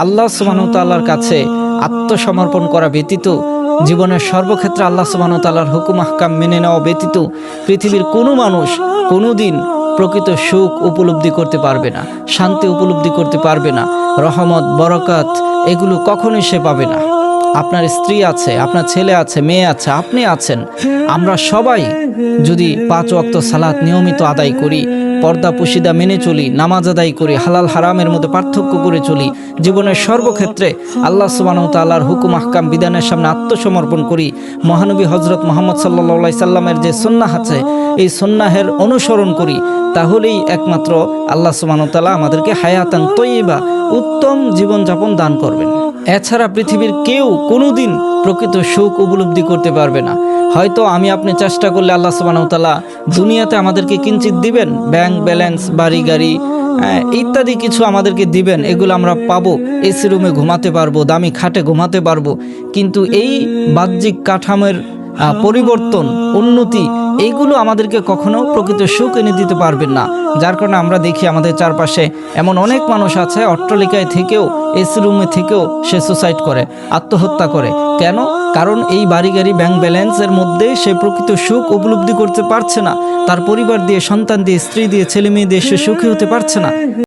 আল্লাহ সুবহানাহু ওয়া তাআলার কাছে আত্মসমর্পণ করা ব্যতীত, জীবনের সর্বক্ষেত্রে আল্লাহ সুবহানাহু ওয়া তাআলার হুকুম আহকাম মেনে নেওয়া ব্যতীত পৃথিবীর কোনো মানুষ কোনোদিন প্রকৃত সুখ উপলব্ধি করতে পারবে না, শান্তি উপলব্ধি করতে পারবে না, রহমত বরকত এগুলো কখনোই সে পাবে না। আপনার স্ত্রী আছে, আপনার ছেলে আছে, মেয়ে আছে, আপনি আছেন, আমরা সবাই যদি 5 ওয়াক্ত সালাত নিয়মিত আদায় করি, পর্দা পুশিদা মেনে চলি, নামাজ আদায় করি, হালাল হারামের মধ্যে পার্থক্য করে চলি, জীবনের সর্বক্ষেত্রে আল্লাহ সুবহানাহু ওয়া তাআলার হুকুম আহকাম বিধানের সামনে আত্মসমর্পণ করি, মহানবী হযরত মুহাম্মদ সাল্লাল্লাহু আলাইহি সাল্লামের যে সুন্নাহ আছে এই সুন্নাহের অনুসরণ করি, তাহলেই একমাত্র আল্লাহ সুবহানাহু ওয়া তাআলা আমাদেরকে হায়াতান তয়্যিবা, উত্তম জীবনযাপন দান করবেন। এছাড়া পৃথিবীর কেউ কোনোদিন প্রকৃত সুখ উপলব্ধি করতে পারবে না। হয়তো আমি আপনি চেষ্টা করলে আল্লাহ সুবহানাহু ওয়া তাআলা দুনিয়াতে আমাদেরকে কিঞ্চিৎ দিবেন, ব্যাংক ব্যালেন্স, বাড়ি গাড়ি ইত্যাদি কিছু আমাদেরকে দিবেন, এগুলো আমরা পাবো, এসি রুমে ঘুমাতে পারবো, দামি খাটে ঘুমাতে পারবো, কিন্তু এই বাহ্যিক কাঠামোর পরিবর্তন, উন্নতি, এইগুলো আমাদেরকে কখনো প্রকৃত সুখ এনে দিতে পারবেন না। যার কারণে আমরা দেখি আমাদের চারপাশে এমন অনেক মানুষ আছে, অট্টালিকায় থেকেও, এসি রুমে থেকেও সে সুসাইড করে, আত্মহত্যা করে। কেন? কারণ এই বাড়ি গাড়ি ব্যাংক ব্যালেন্সের মধ্যে সে প্রকৃত সুখ উপলব্ধি করতে পারছে না, তার পরিবার দিয়ে, সন্তান দিয়ে, স্ত্রী দিয়ে, ছেলে মেয়ে দিয়ে সে সুখী হতে পারছে না।